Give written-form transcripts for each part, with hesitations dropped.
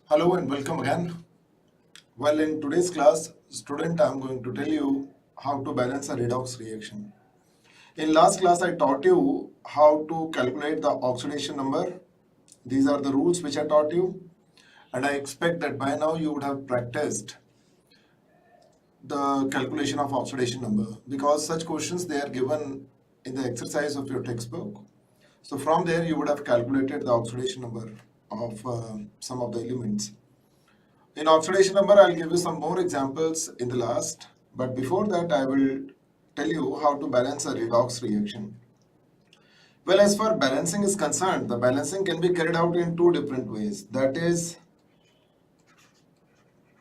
Hello and welcome again. Well, in today's class, student, I'm going to tell you how to balance a redox reaction. In last class, I taught you how to calculate the oxidation number. These are the rules which I taught you, and I expect that by now you would have practiced the calculation of oxidation number because such questions they are given in the exercise of your textbook. So from there, you would have calculated the oxidation number of some of the elements. In oxidation number, I'll give you some more examples in the last, but before that, I will tell you how to balance a redox reaction. Well, as far balancing is concerned, the balancing can be carried out in two different ways. That is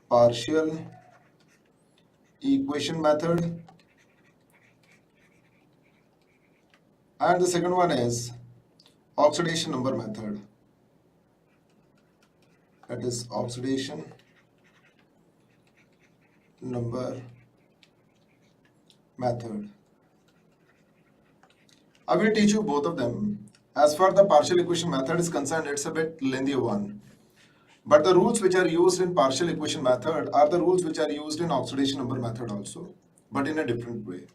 partial equation method, and the second one is oxidation number method. That is oxidation number method. I will teach you both of them. As far the partial equation method is concerned, it's a bit lengthy one. But the rules which are used in partial equation method are the rules which are used in oxidation number method also, but in a different way.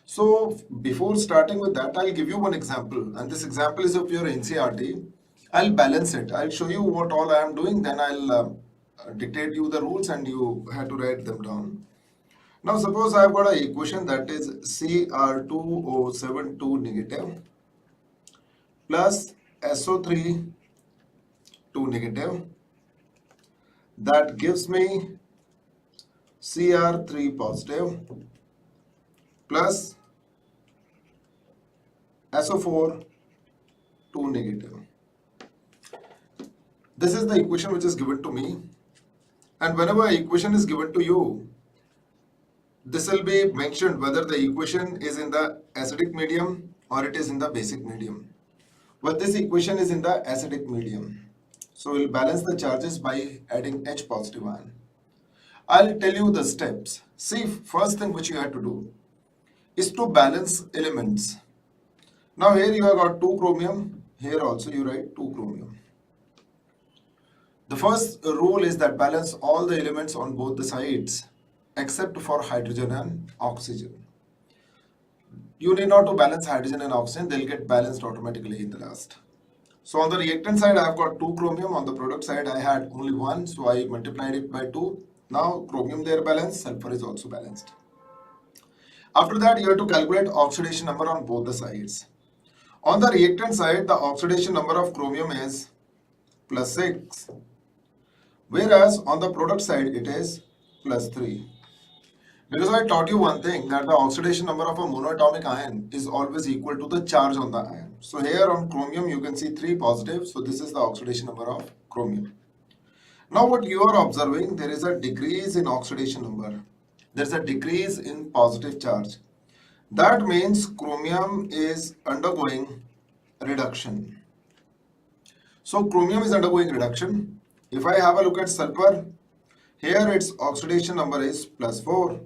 So before starting with that, I'll give you one example, and this example is of your NCERT. I'll balance it. I'll show you what all I am doing, then I'll dictate you the rules and you have to write them down. Now suppose I've got an equation that is Cr2O7 negative plus SO3 negative. That gives me Cr3 positive plus SO4 negative. This is the equation which is given to me, and whenever an equation is given to you, this will be mentioned whether the equation is in the acidic medium or it is in the basic medium. But this equation is in the acidic medium. So we'll balance the charges by adding H positive ion. I'll tell you the steps. See, first thing which you have to do is to balance elements. Now here you have got 2 chromium, here also you write 2 chromium. The first rule is that balance all the elements on both the sides except for hydrogen and oxygen. You need not to balance hydrogen and oxygen, they'll get balanced automatically in the last. So on the reactant side, I have got 2 chromium. On the product side, I had only 1, so I multiplied it by 2. Now chromium they are balanced, sulfur is also balanced. After that, you have to calculate oxidation number on both the sides. On the reactant side, the oxidation number of chromium is plus 6, whereas on the product side, it is plus 3. Because I taught you one thing, that the oxidation number of a monoatomic ion is always equal to the charge on the ion. So here on chromium you can see 3 positive, so this is the oxidation number of chromium. Now what you are observing, there is a decrease in oxidation number. There is a decrease in positive charge. That means chromium is undergoing reduction. So chromium is undergoing reduction. If I have a look at sulfur, here its oxidation number is plus 4.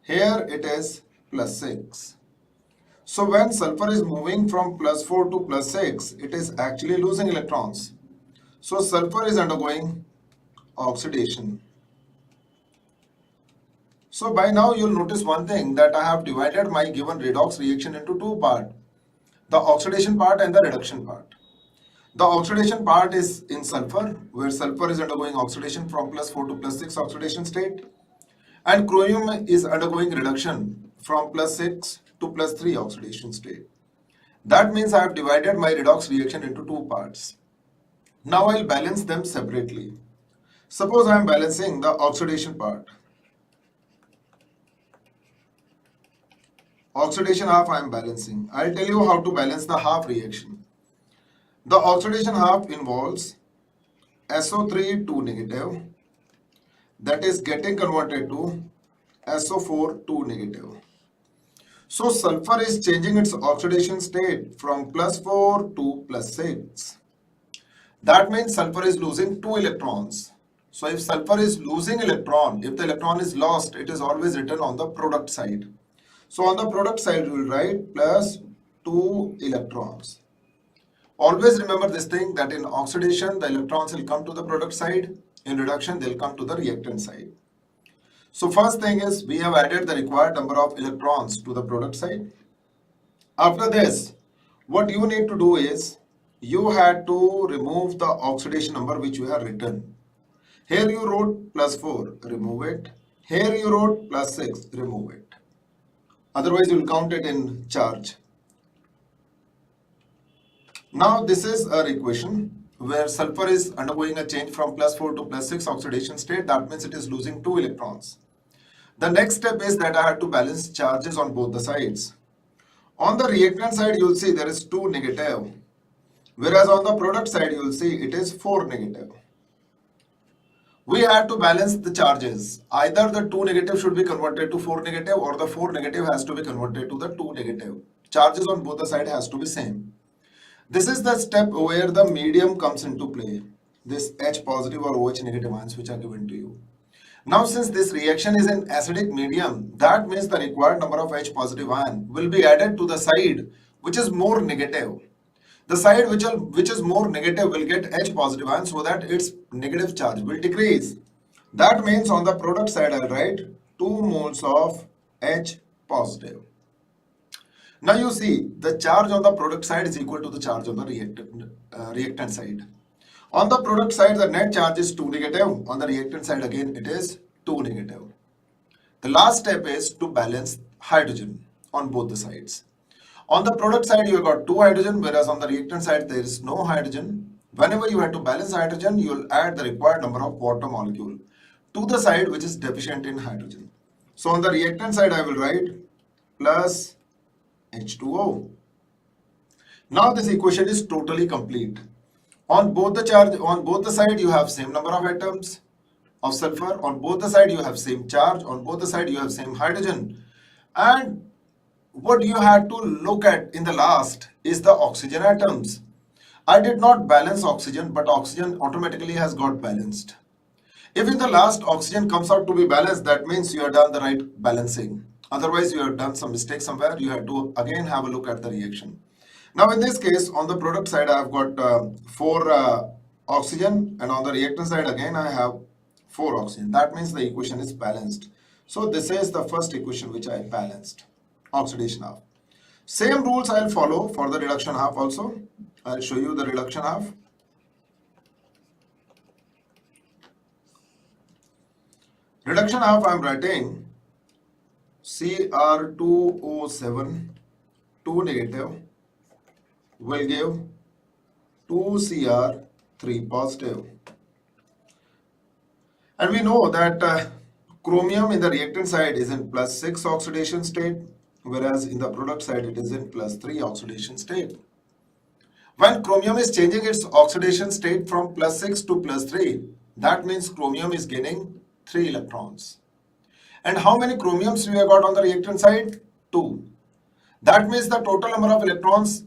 Here it is plus 6. So when sulfur is moving from plus 4 to plus 6, it is actually losing electrons. So sulfur is undergoing oxidation. So by now you'll notice one thing, that I have divided my given redox reaction into two parts. The oxidation part and the reduction part. The oxidation part is in sulfur, where sulfur is undergoing oxidation from plus 4 to plus 6 oxidation state. And chromium is undergoing reduction from plus 6 to plus 3 oxidation state. That means I have divided my redox reaction into two parts. Now I'll balance them separately. Suppose I am balancing the oxidation part. Oxidation half I am balancing. I'll tell you how to balance the half reaction. The oxidation half involves SO3 negative, that is getting converted to SO4 negative. So sulfur is changing its oxidation state from plus 4 to plus 6. That means sulfur is losing 2 electrons. So if sulfur is losing electron, if the electron is lost, it is always written on the product side. So on the product side, we will write plus 2 electrons. Always remember this thing, that in oxidation, the electrons will come to the product side. In reduction, they'll come to the reactant side. So first thing is, we have added the required number of electrons to the product side. After this, what you need to do is, you had to remove the oxidation number which you have written. Here you wrote +4, remove it. Here you wrote +6, remove it. Otherwise, you will count it in charge. Now, this is our equation where sulfur is undergoing a change from +4 to +6 oxidation state. That means it is losing 2 electrons. The next step is that I have to balance charges on both the sides. On the reactant side, you will see there is 2 negative, whereas on the product side, you will see it is 4 negative. We have to balance the charges. Either the 2 negative should be converted to 4 negative, or the 4 negative has to be converted to the 2 negative. Charges on both the side has to be same. This is the step where the medium comes into play. This H positive or OH negative ions which are given to you. Now, since this reaction is in acidic medium, that means the required number of H positive ion will be added to the side which is more negative. The side which is more negative will get H positive ion, so that its negative charge will decrease. That means on the product side, I'll write 2 moles of H positive. Now you see, the charge on the product side is equal to the charge on the reactant side. On the product side, the net charge is 2 negative. On the reactant side, again, it is 2 negative. The last step is to balance hydrogen on both the sides. On the product side, you have got 2 hydrogen, whereas on the reactant side, there is no hydrogen. Whenever you have to balance hydrogen, you will add the required number of water molecule to the side which is deficient in hydrogen. So on the reactant side, I will write plus H2O. Now this equation is totally complete. On both the side, you have same number of atoms of sulfur. On both the side, you have same charge. On both the side, you have same hydrogen. And what you had to look at in the last is the oxygen atoms. I did not balance oxygen, but oxygen automatically has got balanced. If in the last oxygen comes out to be balanced, that means you have done the right balancing. Otherwise, you have done some mistake somewhere. You have to again have a look at the reaction. Now, in this case, on the product side, I have got 4 oxygen, and on the reactant side, again, I have 4 oxygen. That means the equation is balanced. So, this is the first equation which I balanced, oxidation half. Same rules I'll follow for the reduction half also. I'll show you the reduction half. Reduction half, I'm writing Cr2O7, 2 negative, will give 2Cr3 positive. And we know that chromium in the reactant side is in +6 oxidation state, whereas in the product side it is in +3 oxidation state. When chromium is changing its oxidation state from +6 to +3, that means chromium is gaining 3 electrons. And how many chromiums we have got on the reactant side? 2. That means the total number of electrons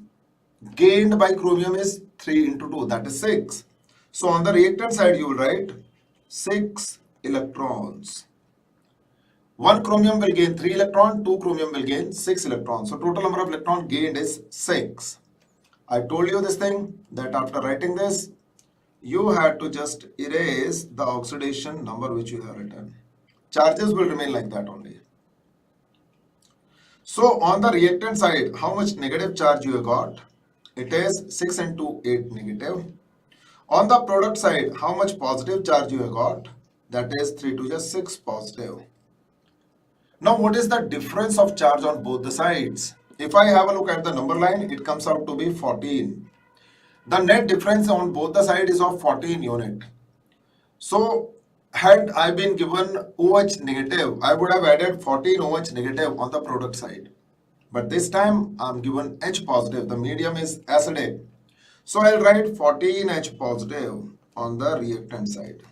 gained by chromium is 3 into 2, that is 6. So on the reactant side, you will write 6 electrons. 1 chromium will gain 3 electrons, 2 chromium will gain 6 electrons. So total number of electrons gained is 6. I told you this thing, that after writing this, you had to just erase the oxidation number which you have written. Charges will remain like that only. So on the reactant side, how much negative charge you have got? It is 6 into 8 negative. On the product side, how much positive charge you have got? That is 3 to just 6 positive. Now what is the difference of charge on both the sides? If I have a look at the number line, it comes out to be 14. The net difference on both the sides is of 14 unit. So had I been given OH negative, I would have added 14 OH negative on the product side. But this time I am given H positive, the medium is acidic. So I'll write 14 H positive on the reactant side.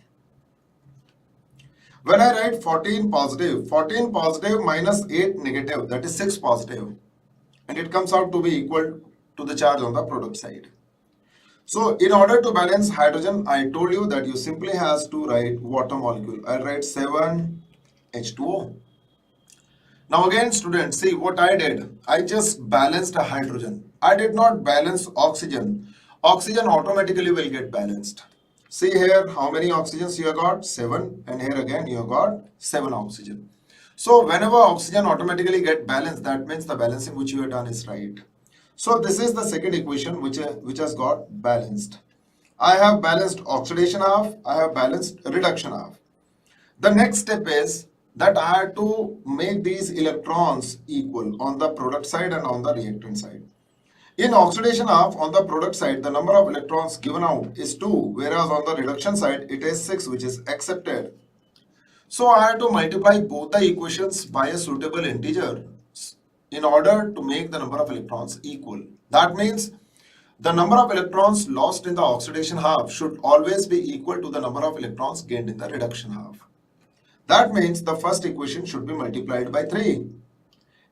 When I write 14 positive minus 8 negative, that is 6 positive. And it comes out to be equal to the charge on the product side. So in order to balance hydrogen, I told you that you simply has to write water molecule. I'll write 7H2O. Now again, students, see what I did. I just balanced a hydrogen. I did not balance oxygen. oxygen automatically will get balanced. See here how many oxygens you have got? 7, and here again you have got 7 oxygen. So whenever oxygen automatically get balanced, that means the balancing which you have done is right. So this is the second equation which has got balanced. I have balanced oxidation half, I have balanced reduction half. The next step is that I have to make these electrons equal on the product side and on the reactant side. In oxidation half, on the product side, the number of electrons given out is 2, whereas on the reduction side, it is 6, which is accepted. So I have to multiply both the equations by a suitable integer in order to make the number of electrons equal. That means the number of electrons lost in the oxidation half should always be equal to the number of electrons gained in the reduction half. That means the first equation should be multiplied by 3.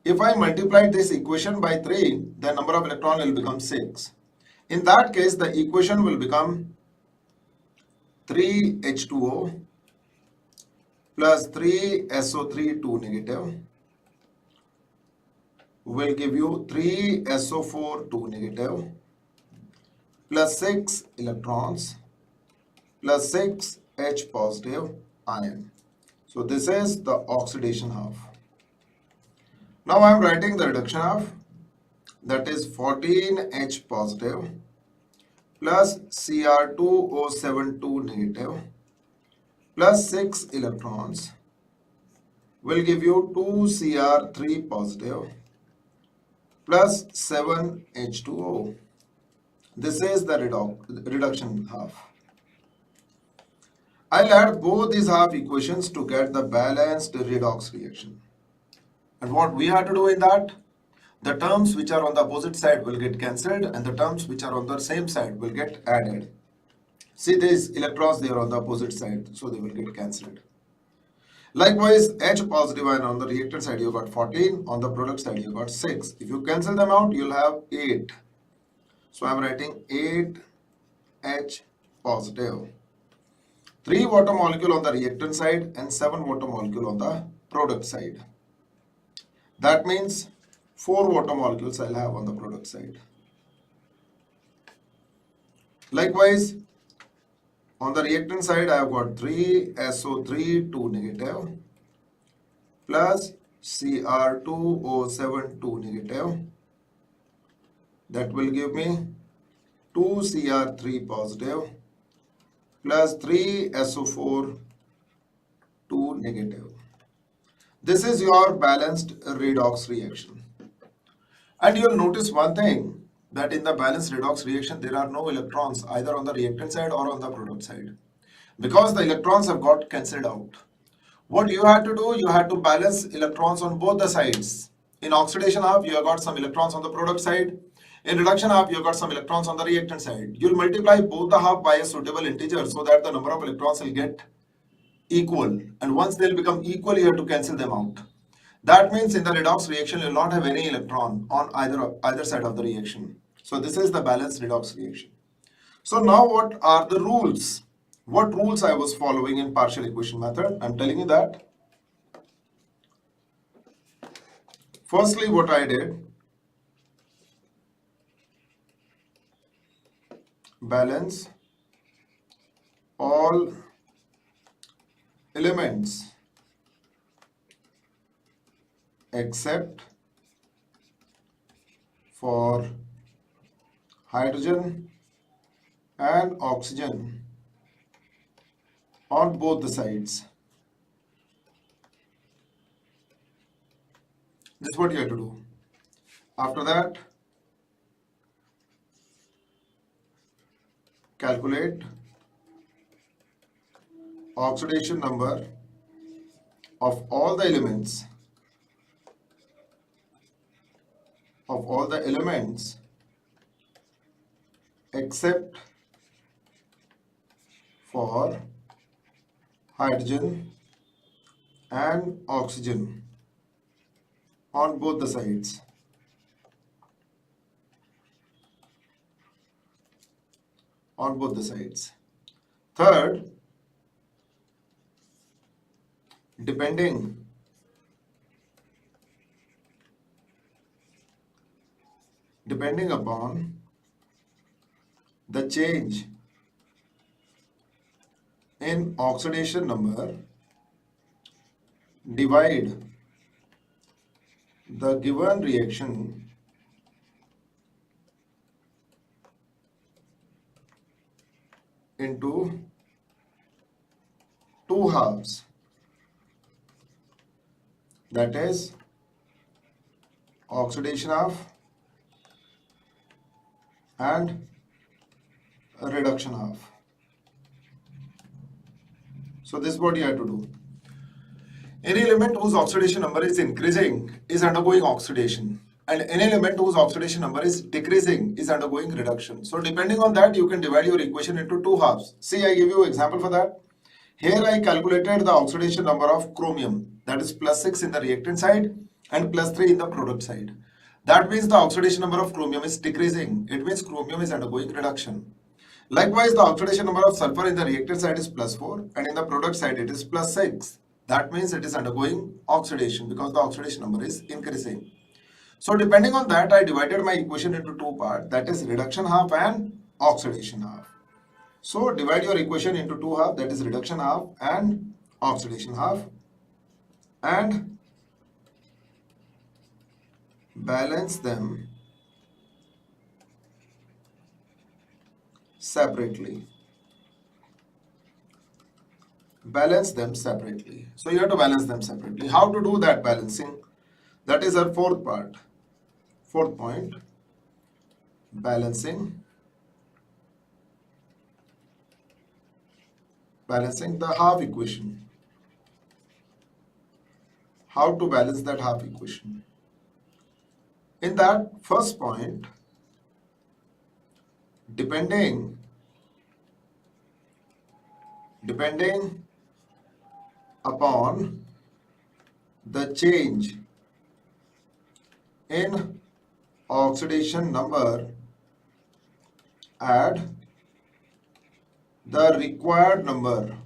If I multiply this equation by 3, the number of electron will become 6. In that case, the equation will become 3H2O plus 3SO3 2 negative will give you 3SO4 2 negative plus 6 electrons plus 6 H positive ion. So this is the oxidation half. Now I am writing the reduction half, that is 14H positive plus Cr2O7 2 negative plus 6 electrons will give you 2Cr3 positive plus 7H2O. This is the reduction half. I'll add both these half equations to get the balanced redox reaction. And what we have to do in that? The terms which are on the opposite side will get cancelled and the terms which are on the same side will get added. See these electrons, they are on the opposite side, so they will get cancelled. Likewise, H positive ion on the reactant side you got 14, on the product side you got 6. If you cancel them out, you'll have 8. So I'm writing 8H positive. 3 water molecule on the reactant side and 7 water molecule on the product side. That means 4 water molecules I'll have on the product side. Likewise, on the reactant side, I have got 3SO3 2 negative plus Cr2O7 2 negative. That will give me 2Cr3 positive plus 3SO4 2 negative. This is your balanced redox reaction. And you'll notice one thing, that in the balanced redox reaction, there are no electrons either on the reactant side or on the product side, because the electrons have got cancelled out. What you had to do, you had to balance electrons on both the sides. In oxidation half, you have got some electrons on the product side. In reduction half, you have got some electrons on the reactant side. You'll multiply both the half by a suitable integer so that the number of electrons will get equal. And once they'll become equal, you have to cancel them out. That means in the redox reaction, you will not have any electron on either side of the reaction. So this is the balanced redox reaction. So now what are the rules? What rules I was following in partial equation method? I'm telling you that. Firstly, what I did, balance all elements except for hydrogen and oxygen on both the sides. This is what you have to do. After that, calculate oxidation number of all the elements except for hydrogen and oxygen on both the sides. On both the sides. Third, depending upon the change in oxidation number, divide the given reaction into two halves, that is oxidation half and reduction half. So this is what you have to do. Any element whose oxidation number is increasing is undergoing oxidation, and any element whose oxidation number is decreasing is undergoing reduction. So depending on that, you can divide your equation into two halves. See, I give you example for that. Here I calculated the oxidation number of chromium, that is +6 in the reactant side and +3 in the product side. That means the oxidation number of chromium is decreasing. It means chromium is undergoing reduction. Likewise, the oxidation number of sulfur in the reactant side is +4 and in the product side it is +6. That means it is undergoing oxidation because the oxidation number is increasing. So depending on that, I divided my equation into two parts, that is reduction half and oxidation half. So divide your equation into two halves, that is reduction half and oxidation half, and balance them separately. Balance them separately. So you have to balance them separately. How to do that balancing? That is our fourth part. Fourth point, balancing the half equation. How to balance that half equation? In that first point, depending upon the change in oxidation number, add the required number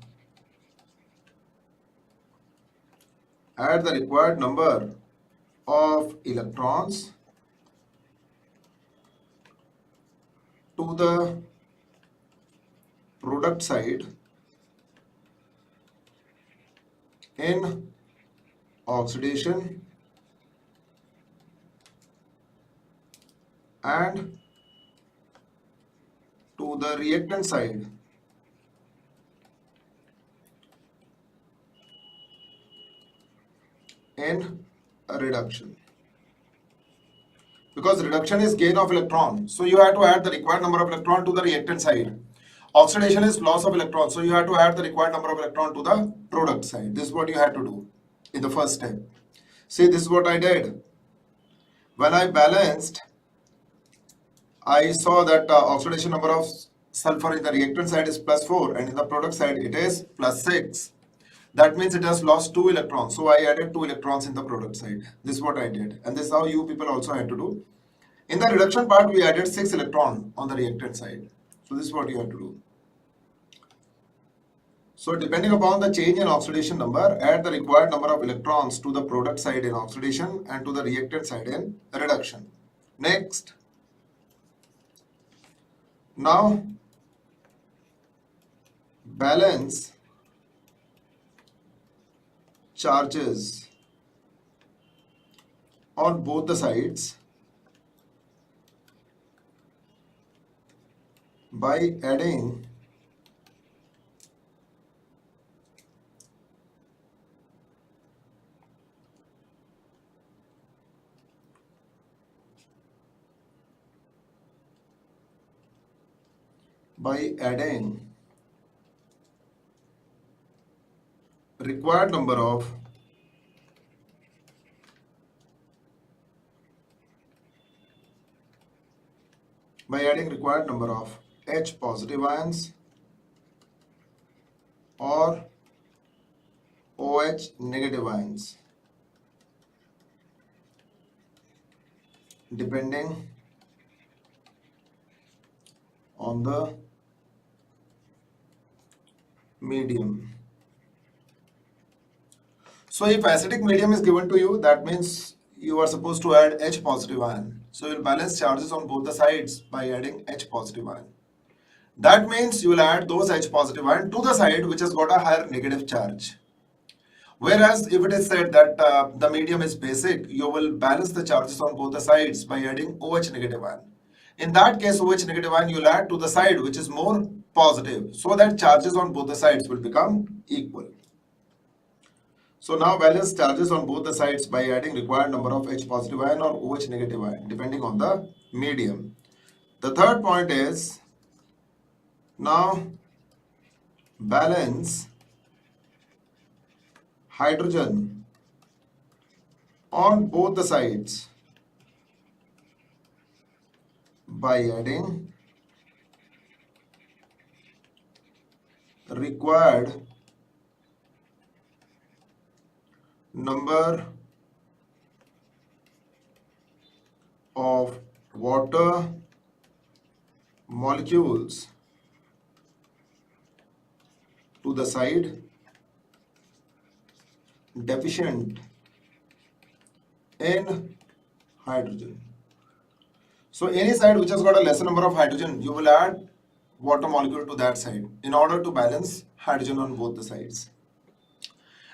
of electrons to the product side in oxidation and to the reactant side in a reduction. Because reduction is gain of electron, so you have to add the required number of electron to the reactant side. Oxidation is loss of electron, so you have to add the required number of electron to the product side. This is what you have to do in the first step. See, this is what I did. When I balanced, I saw that oxidation number of sulfur in the reactant side is +4 and in the product side it is +6. That means it has lost 2 electrons. So I added 2 electrons in the product side. This is what I did. And this is how you people also had to do. In the reduction part, we added 6 electrons on the reactant side. So this is what you have to do. So depending upon the change in oxidation number, add the required number of electrons to the product side in oxidation and to the reactant side in reduction. Next. Now, balance charges on both the sides by adding required number of H positive ions or OH negative ions depending on the medium. So if acidic medium is given to you, that means you are supposed to add H positive ion. So you'll balance charges on both the sides by adding H positive ion. That means you will add those H positive ion to the side which has got a higher negative charge. Whereas if it is said that the medium is basic, you will balance the charges on both the sides by adding OH negative ion. In that case, OH negative ion you will add to the side which is more positive, so that charges on both the sides will become equal. So now balance charges on both the sides by adding required number of H positive ion or OH negative ion depending on the medium. The third point is now balance hydrogen on both the sides by adding required number of water molecules to the side deficient in hydrogen. So any side which has got a lesser number of hydrogen, you will add water molecule to that side in order to balance hydrogen on both the sides.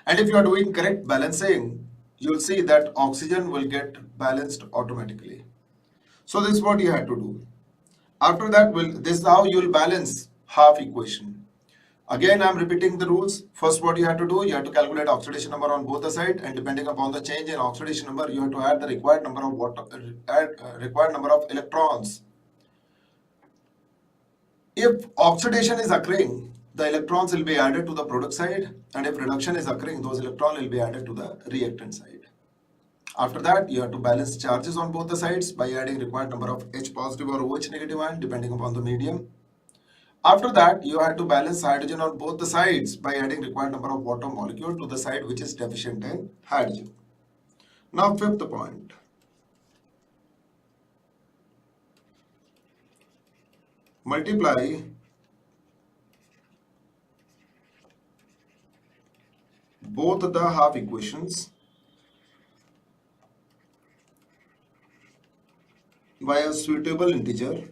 And if you are doing correct balancing, you'll see that oxygen will get balanced automatically. So this is what you have to do. After that, this is how you will balance half equation. Again, I am repeating the rules. First, what you have to do, you have to calculate oxidation number on both the sides, and depending upon the change in oxidation number, you have to add the required number of required number of electrons. If oxidation is occurring, the electrons will be added to the product side, and if reduction is occurring, those electrons will be added to the reactant side. After that, you have to balance charges on both the sides by adding required number of H positive or OH negative ion depending upon the medium. After that, you have to balance hydrogen on both the sides by adding required number of water molecule to the side which is deficient in hydrogen. Now, fifth point. Multiply both the half equations by a suitable integer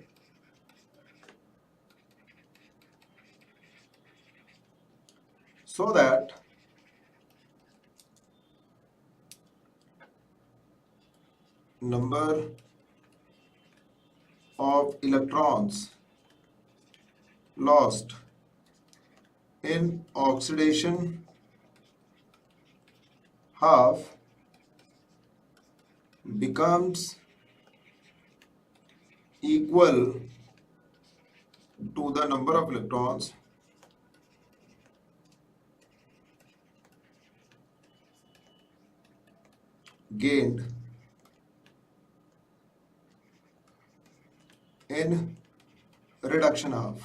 so that number of electrons lost in oxidation half becomes equal to the number of electrons gained in reduction half.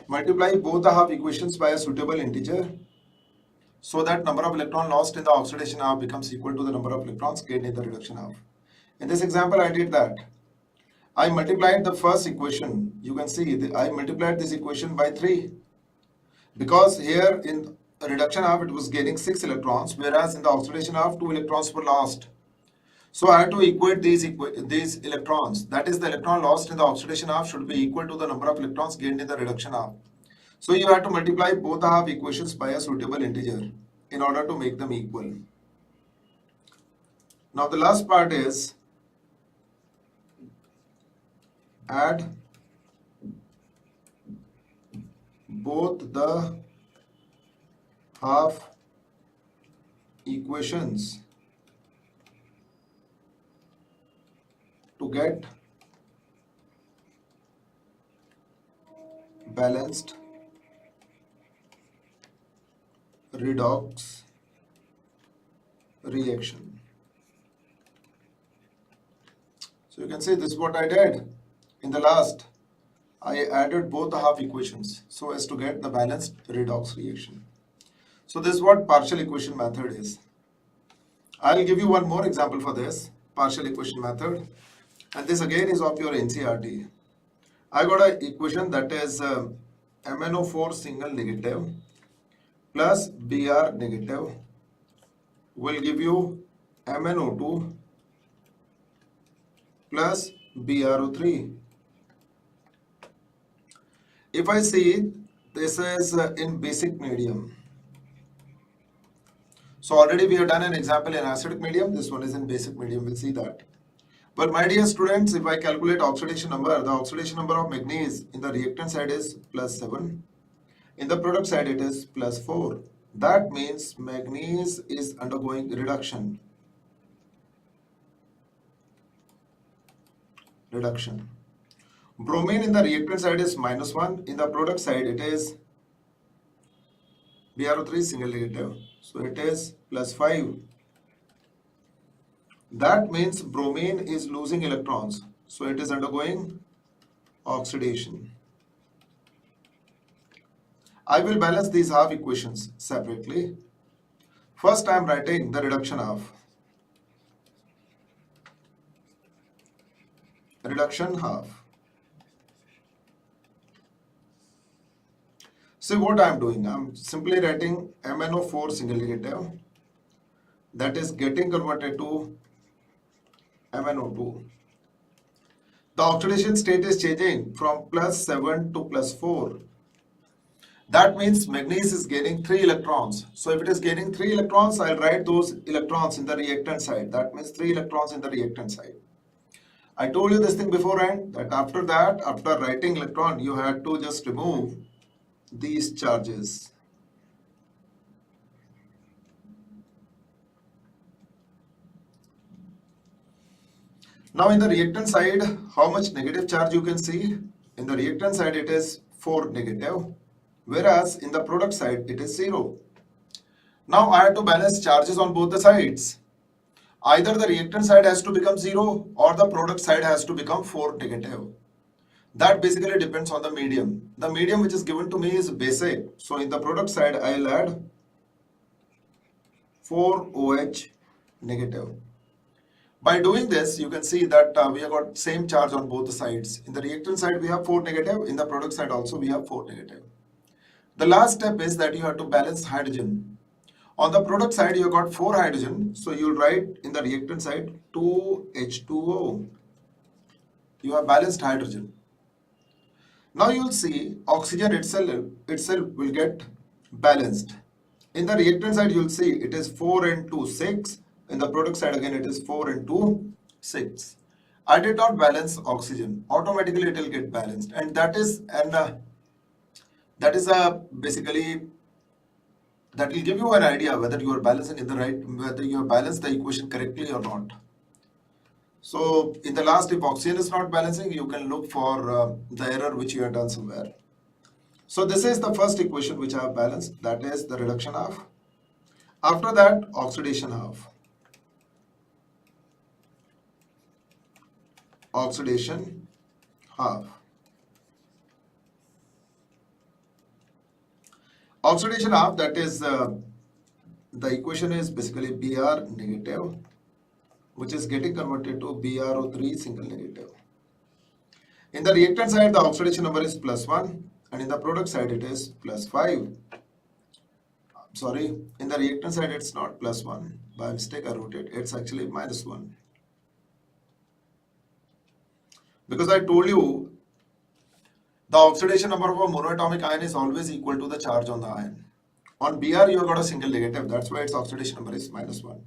Multiply both the half equations by a suitable integer so that number of electron lost in the oxidation half becomes equal to the number of electrons gained in the reduction half. In this example, I did that. I multiplied the first equation. You can see I multiplied this equation by 3 because here in reduction half it was gaining 6 electrons, whereas in the oxidation half 2 electrons were lost. So I have to equate these electrons. That is, the electron lost in the oxidation half should be equal to the number of electrons gained in the reduction half. So you have to multiply both the half equations by a suitable integer in order to make them equal. Now the last part is add both the half equations to get balanced redox reaction. So you can see this is what I did. In the last, I added both the half equations so as to get the balanced redox reaction. So this is what partial equation method is. I will give you one more example for this partial equation method, and this again is of your NCERT. I got an equation that is MnO4 single negative plus Br negative will give you MnO2 plus BrO3 If I see this is in basic medium. So already we have done an example in acidic medium. This one is in basic medium. We'll see that. But my dear students, if I calculate oxidation number, the oxidation number of manganese in the reactant side is +7. In the product side, it is +4. That means manganese is undergoing reduction. Bromine in the reactant side is -1. In the product side, it is BrO3 single negative. So it is +5. That means bromine is losing electrons. So it is undergoing oxidation. I will balance these half equations separately. First, I am writing the reduction half. See what I am doing. I am simply writing MnO4 single negative, that is getting converted to MnO2. The oxidation state is changing from +7 to +4. That means manganese is gaining 3 electrons. So if it is gaining 3 electrons, I'll write those electrons in the reactant side. That means 3 electrons in the reactant side. I told you this thing beforehand, that after writing electron, you had to just remove these charges. Now in the reactant side, how much negative charge you can see? In the reactant side, it is 4 negative, whereas in the product side, it is 0. Now I have to balance charges on both the sides. Either the reactant side has to become 0 or the product side has to become 4 negative. That basically depends on the medium. The medium which is given to me is basic. So in the product side, I'll add 4OH negative. By doing this, you can see that we have got same charge on both the sides. In the reactant side, we have 4 negative. In the product side also, we have 4 negative. The last step is that you have to balance hydrogen. On the product side, you have got 4 hydrogen. So you'll write in the reactant side 2H2O. You have balanced hydrogen. Now you'll see oxygen itself will get balanced. In the reactant side, you'll see it is 4 and 2, 6. In the product side, again, it is 4 and 2, 6. I did not balance oxygen. Automatically, it will get balanced. And basically, that will give you an idea whether you are balancing in the right, whether you have balanced the equation correctly or not. So in the last, if oxygen is not balancing, you can look for the error which you have done somewhere. So this is the first equation which I have balanced, that is the reduction half. After that, oxidation half. Oxidation half. Oxidation half, that is the equation is basically Br negative, which is getting converted to BrO3 single negative. In the reactant side, the oxidation number is +1, and in the product side, it is +5. Sorry, in the reactant side, it's not +1. By mistake, I wrote it. It's actually -1. Because I told you, the oxidation number of a monoatomic ion is always equal to the charge on the ion. On Br, you have got a single negative. That's why its oxidation number is -1.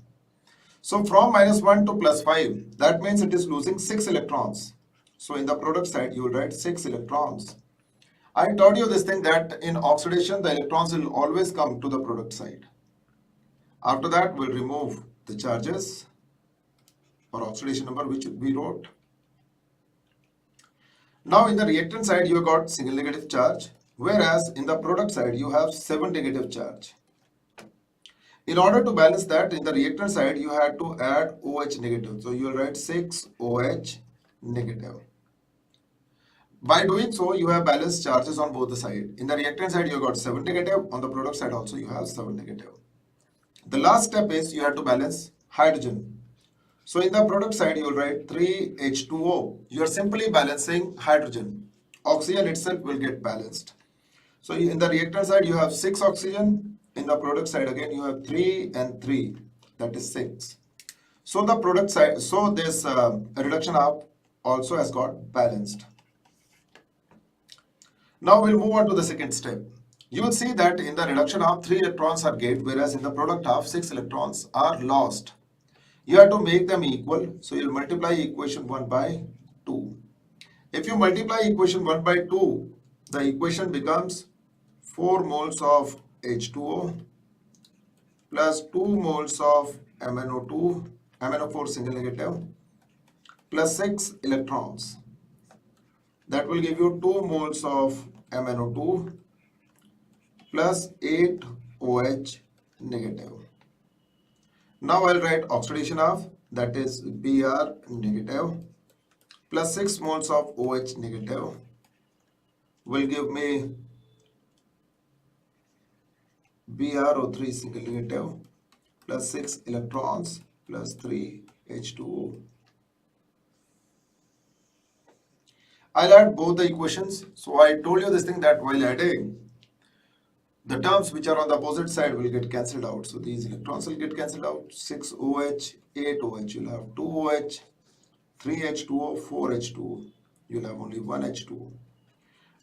So from -1 to +5, that means it is losing 6 electrons. So in the product side, you will write 6 electrons. I told you this thing that in oxidation, the electrons will always come to the product side. After that, we'll remove the charges or oxidation number which we wrote. Now in the reactant side, you got single negative charge, whereas in the product side, you have 7 negative charge. In order to balance that, in the reactant side, you had to add OH negative. So you will write 6 OH negative. By doing so, you have balanced charges on both the sides. In the reactant side, you got 7 negative. On the product side also, you have 7 negative. The last step is you have to balance hydrogen. So in the product side, you will write 3H2O. You are simply balancing hydrogen. Oxygen itself will get balanced. So in the reactant side, you have 6 oxygen. In the product side, again, you have 3 and 3. That is 6. So the product side, so this reduction half also has got balanced. Now we'll move on to the second step. You will see that in the reduction half 3 electrons are gained, whereas in the product half 6 electrons are lost. You have to make them equal, so you'll multiply equation 1 by 2. If you multiply equation 1 by 2, the equation becomes 4 moles of H2O plus 2 moles of MnO2, MnO4 single negative, plus 6 electrons. That will give you 2 moles of MnO2 plus 8 OH negative. Now I'll write oxidation of, that is Br negative, plus 6 moles of OH negative will give me BrO3 single negative plus 6 electrons plus 3 H2O. I'll add both the equations. So I told you this thing that while adding, the terms which are on the opposite side will get cancelled out. So these electrons will get cancelled out. 6 OH, 8 OH. You'll have 2 OH, 3 H2O, 4 H2O. You'll have only 1 H2O.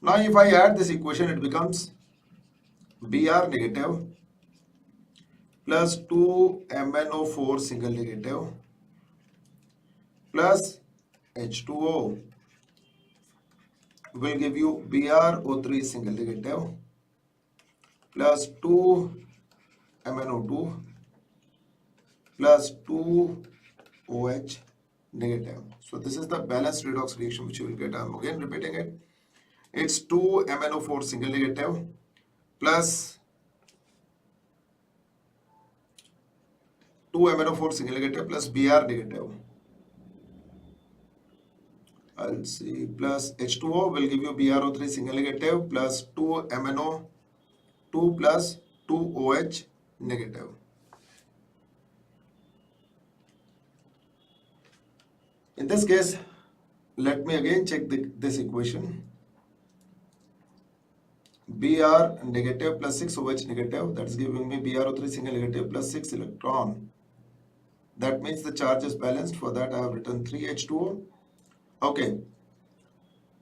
Now if I add this equation, it becomes Br negative plus 2 MnO4 single negative plus H2O will give you BrO3 single negative plus 2 MnO2 plus 2 OH negative. So this is the balanced redox reaction which you will get. I'm again repeating it. It's 2 MnO4 single negative plus 2 MnO4 single negative plus Br negative. I'll see plus H2O will give you BrO3 single negative plus 2 MnO2 plus 2 OH negative. In this case, let me again check this equation. Br negative plus 6 OH negative, that's giving me BrO3 single negative plus 6 electron. That means the charge is balanced. For that I have written 3 H2O. Okay.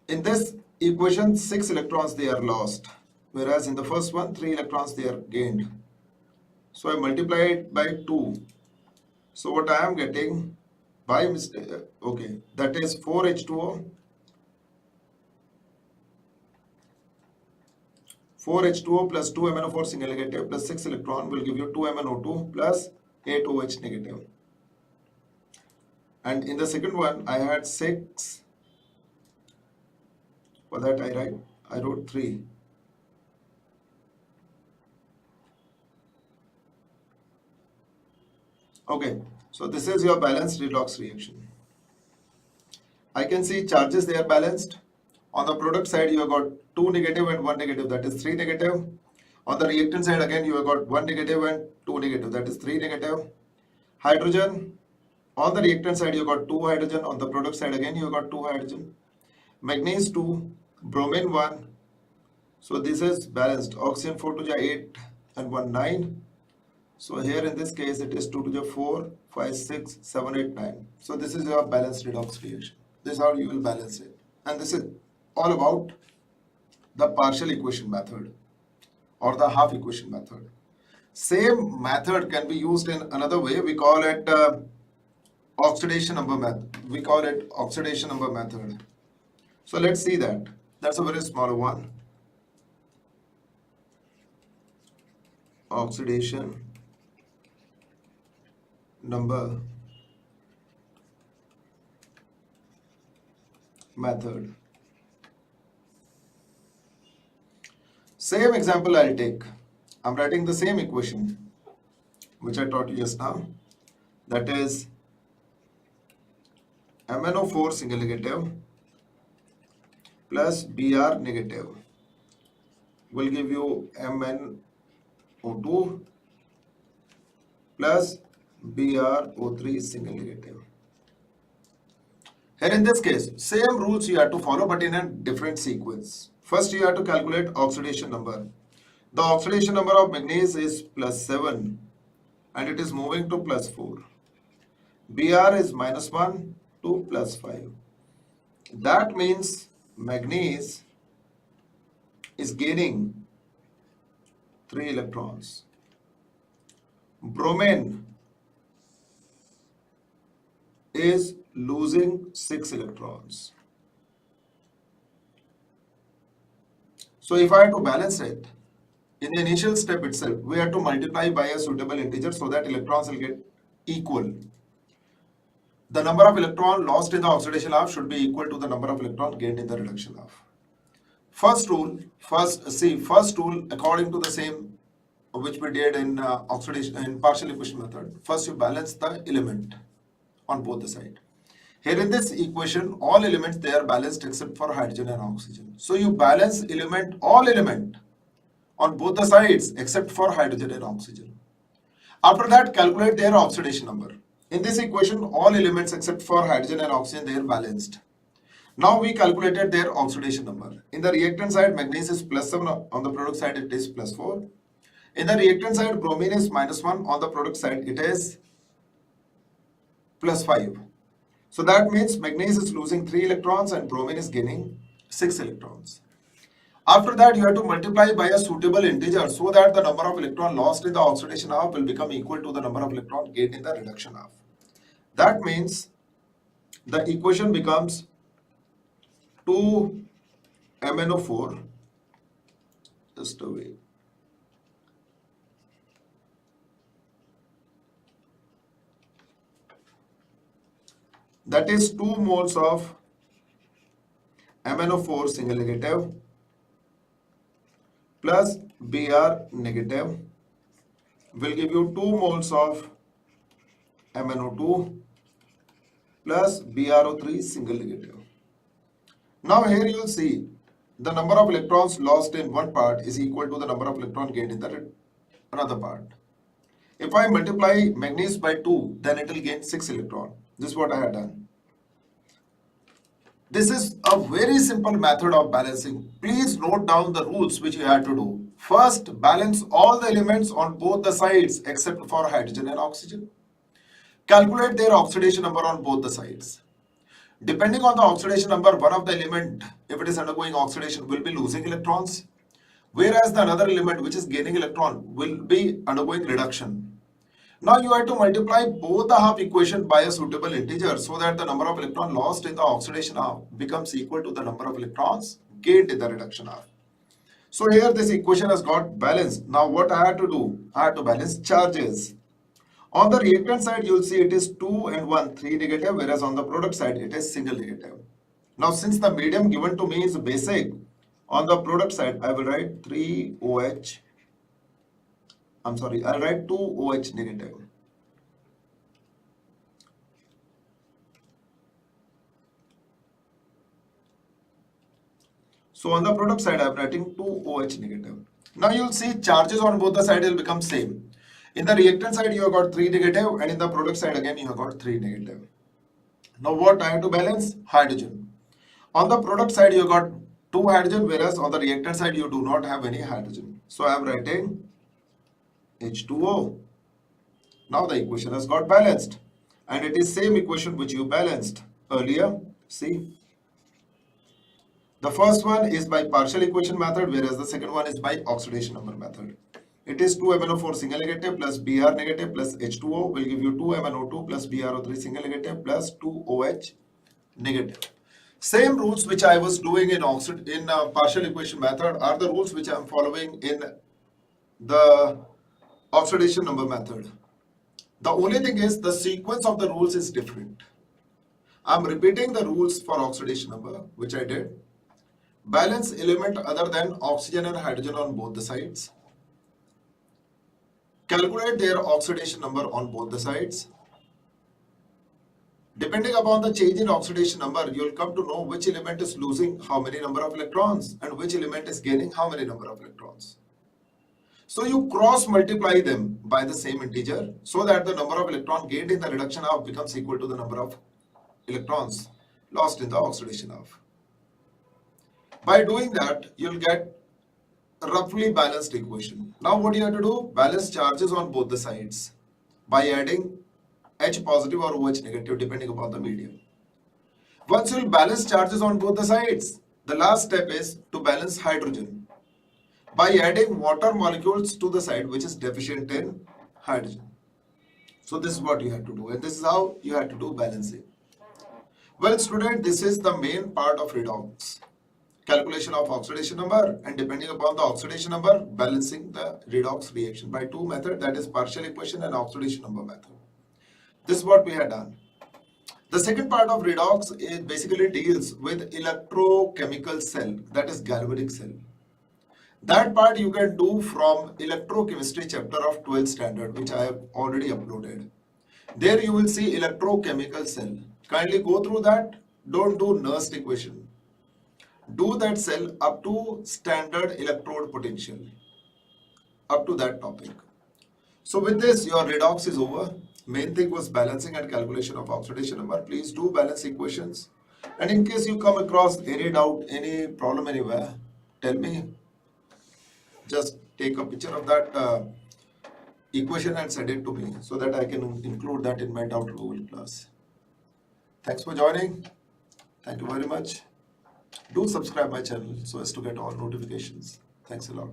In this equation, 6 electrons they are lost, whereas in the first one, 3 electrons they are gained. So I multiply it by 2. So what I am getting by mistake, okay, that is 4 H2O. 4 H2O plus 2 MnO4 single negative plus 6 electron will give you 2 MnO2 plus 8 OH negative. And in the second one, I had 6. For that I wrote 3. Okay, so this is your balanced redox reaction. I can see charges they are balanced. On the product side, you have got 2 negative and 1 negative, that is 3 negative. On the reactant side, again, you have got 1 negative and 2 negative, that is 3 negative. Hydrogen, on the reactant side, you have got 2 hydrogen. On the product side, again, you have got 2 hydrogen. Manganese 2, bromine 1. So this is balanced. Oxygen 4 to the 8 and 1 9. So here in this case, it is 2 to the 4, 5, 6, 7, 8, 9. So this is your balanced redox reaction. This is how you will balance it. And this is all about the partial equation method or the half equation method. Same method can be used in another way. We call it oxidation number method. We call it oxidation number method. So let's see that. That's a very small one. Oxidation number method. Same example I'll take. I'm writing the same equation which I taught you just now. That is MnO4 single negative plus Br negative will give you MnO2 plus BrO3 single negative. Here in this case, same rules you have to follow but in a different sequence. First you have to calculate oxidation number. The oxidation number of manganese is plus 7 and it is moving to plus 4. Br is minus 1 to plus 5. That means manganese is gaining 3 electrons. Bromine is losing 6 electrons. So if I have to balance it, in the initial step itself, we have to multiply by a suitable integer so that electrons will get equal. The number of electron lost in the oxidation half should be equal to the number of electron gained in the reduction half. First rule according to the same which we did in oxidation in partial equation method. First you balance the element on both the sides. Here in this equation, all elements they are balanced except for hydrogen and oxygen. So you balance all element on both the sides except for hydrogen and oxygen. After that, calculate their oxidation number. In this equation, all elements except for hydrogen and oxygen they are balanced. Now we calculated their oxidation number. In the reactant side, manganese is +7, on the product side it is +4. In the reactant side, bromine is -1, on the product side it is +5. So that means manganese is losing 3 electrons and bromine is gaining 6 electrons. After that, you have to multiply by a suitable integer so that the number of electrons lost in the oxidation half will become equal to the number of electrons gained in the reduction half. That means the equation becomes 2MnO4, just a way. That is 2 moles of MnO4 single negative plus Br negative will give you 2 moles of MnO2 plus BrO3 single negative. Now here you will see the number of electrons lost in one part is equal to the number of electrons gained in the another part. If I multiply manganese by 2, then it will gain 6 electrons. This is what I have done. This is a very simple method of balancing. Please note down the rules which you have to do. First, balance all the elements on both the sides except for hydrogen and oxygen. Calculate their oxidation number on both the sides. Depending on the oxidation number, one of the element, if it is undergoing oxidation, will be losing electrons, whereas the another element which is gaining electron will be undergoing reduction. Now you have to multiply both the half equation by a suitable integer so that the number of electrons lost in the oxidation half becomes equal to the number of electrons gained in the reduction half. So here this equation has got balanced. Now what I have to do? I have to balance charges. On the reactant side, you will see it is 2 and 1, 3 negative, whereas on the product side, it is single negative. Now, since the medium given to me is basic, on the product side, I will write 3OH. I'll write 2OH negative. So on the product side, I am writing 2OH negative. Now you will see charges on both the sides will become same. In the reactant side, you have got 3 negative, and in the product side, again, you have got 3 negative. Now, what I have to balance? Hydrogen. On the product side, you have got 2 hydrogen, whereas on the reactant side, you do not have any hydrogen. So, I am writing H2O. Now, the equation has got balanced. And it is same equation which you balanced earlier. See? The first one is by partial equation method, whereas the second one is by oxidation number method. It is 2MnO4 single negative plus Br negative plus H2O will give you 2MnO2 plus BrO3 single negative plus 2OH negative. Same rules which I was doing in partial equation method are the rules which I am following in the oxidation number method. The only thing is the sequence of the rules is different. I am repeating the rules for oxidation number which I did. Balance element other than oxygen and hydrogen on both the sides. Calculate their oxidation number on both the sides. Depending upon the change in oxidation number, you will come to know which element is losing how many number of electrons and which element is gaining how many number of electrons. So you cross multiply them by the same integer so that the number of electrons gained in the reduction half becomes equal to the number of electrons lost in the oxidation half. By doing that, you will get a roughly balanced equation. Now what you have to do? Balance charges on both the sides by adding H positive or OH negative depending upon the medium. Once you will balance charges on both the sides, the last step is to balance hydrogen. by adding water molecules to the side which is deficient in hydrogen. So this is what you have to do, and this is how you have to do balancing. Well, student, this is the main part of redox. Calculation of oxidation number, and depending upon the oxidation number, balancing the redox reaction by two methods, that is partial equation and oxidation number method. This is what we have done. The second part of redox is basically deals with electrochemical cell, that is galvanic cell. That part you can do from electrochemistry chapter of 12th standard, which I have already uploaded. There you will see electrochemical cell. Kindly go through that. Don't do Nernst equation. Do that cell up to standard electrode potential, up to that topic. So with this, your redox is over. Main thing was balancing and calculation of oxidation number. Please do balance equations. And in case you come across any doubt, any problem anywhere, tell me. Just take a picture of that equation and send it to me so that I can include that in my doubt Google class. Thanks for joining. Thank you very much. Do subscribe my channel so as to get all notifications. Thanks a lot.